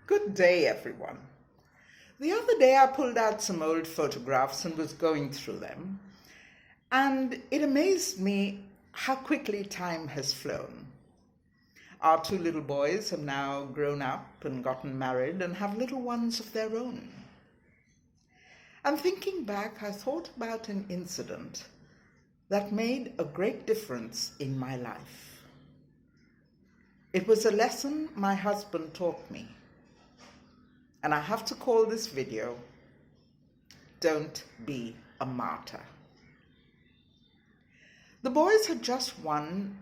Good day, everyone. The other day I pulled out some old photographs and was going through them, and it amazed me how quickly time has flown. Our two little boys have now grown up and gotten married and have little ones of their own. And thinking back, I thought about an incident that made a great difference in my life. It was a lesson my husband taught me. And I have to call this video, Don't Be a Martyr. The boys had just won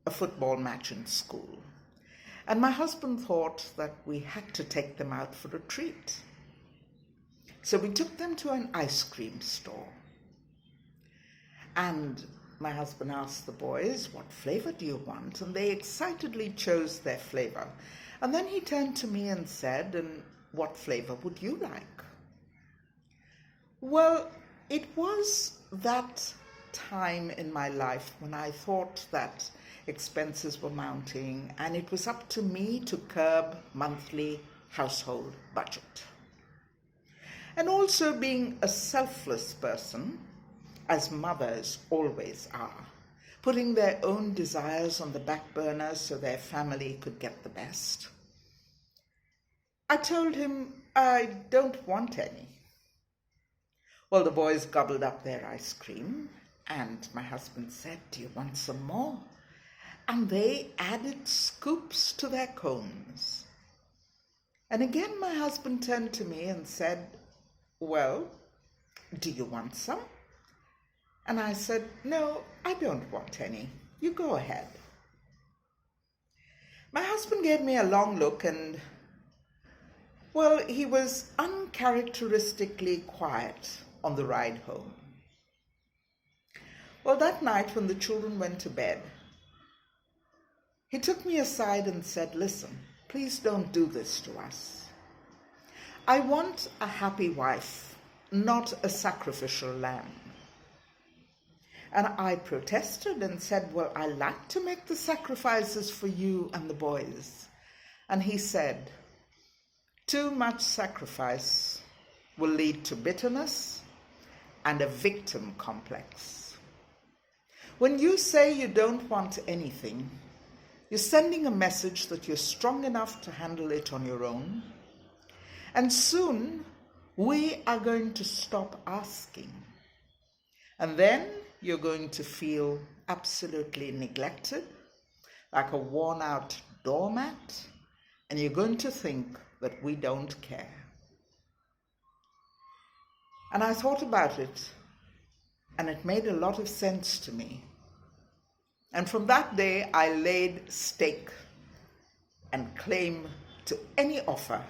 a football match in school, and my husband thought that we had to take them out for a treat. So we took them to an ice cream store. And my husband asked the boys, "What flavor do you want?" And they excitedly chose their flavor. And then he turned to me and said, "And what flavor would you like?" Well, it was that time in my life when I thought that expenses were mounting and it was up to me to curb monthly household budget. And also being a selfless person, as mothers always are, putting their own desires on the back burner so their family could get the best. I told him I don't want any. Well, the boys gobbled up their ice cream, and my husband said, "Do you want some more?" And they added scoops to their cones. And again my husband turned to me and said, "Well, do you want some?" And I said, "No, I don't want any. You go ahead." My husband gave me a long look and, well, he was uncharacteristically quiet on the ride home. Well, that night when the children went to bed, he took me aside and said, "Listen, please don't do this to us. I want a happy wife, not a sacrificial lamb." And I protested and said, "Well, I like to make the sacrifices for you and the boys." And he said, "Too much sacrifice will lead to bitterness and a victim complex. When you say you don't want anything, you're sending a message that you're strong enough to handle it on your own. And soon we are going to stop asking. And then you're going to feel absolutely neglected, like a worn-out doormat, and you're going to think that we don't care." And I thought about it, and it made a lot of sense to me. And from that day, I laid stake and claim to any offer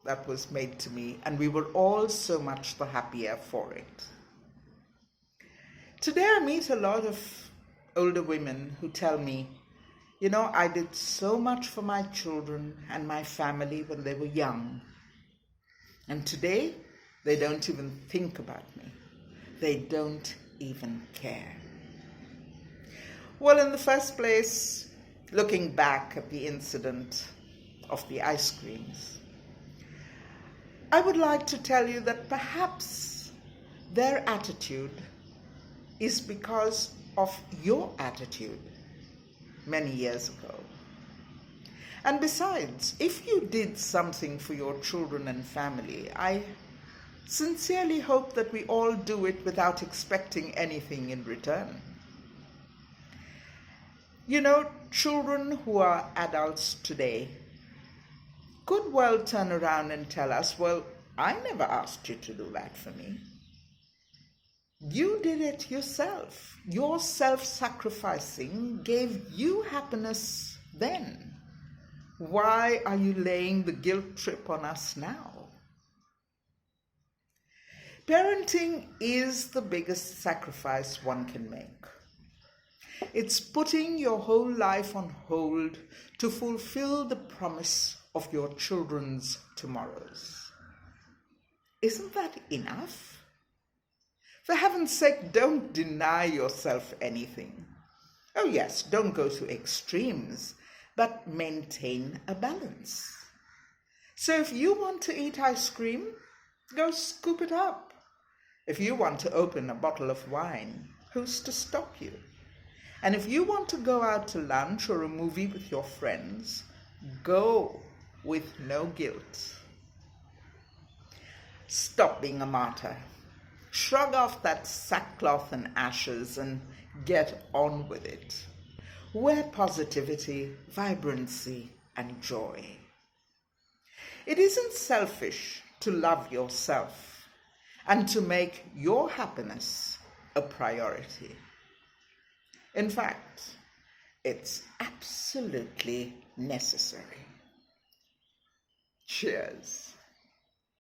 that was made to me, and we were all so much the happier for it. Today I meet a lot of older women who tell me, "I did so much for my children and my family when they were young. And today they don't even think about me. They don't even care." Well, in the first place, looking back at the incident of the ice creams, I would like to tell you that perhaps their attitude is because of your attitude many years ago. And besides, if you did something for your children and family, I sincerely hope that we all do it without expecting anything in return. Children who are adults today could well turn around and tell us, "Well, I never asked you to do that for me. You did it yourself. Your self-sacrificing gave you happiness then. Why are you laying the guilt trip on us now?" Parenting is the biggest sacrifice one can make. It's putting your whole life on hold to fulfill the promise of your children's tomorrows. Isn't that enough? For heaven's sake, don't deny yourself anything. Oh yes, don't go to extremes, but maintain a balance. So if you want to eat ice cream, go scoop it up. If you want to open a bottle of wine, who's to stop you? And if you want to go out to lunch or a movie with your friends, go with no guilt. Stop being a martyr. Shrug off that sackcloth and ashes and get on with it. Wear positivity, vibrancy, and joy. It isn't selfish to love yourself and to make your happiness a priority. In fact, it's absolutely necessary. Cheers.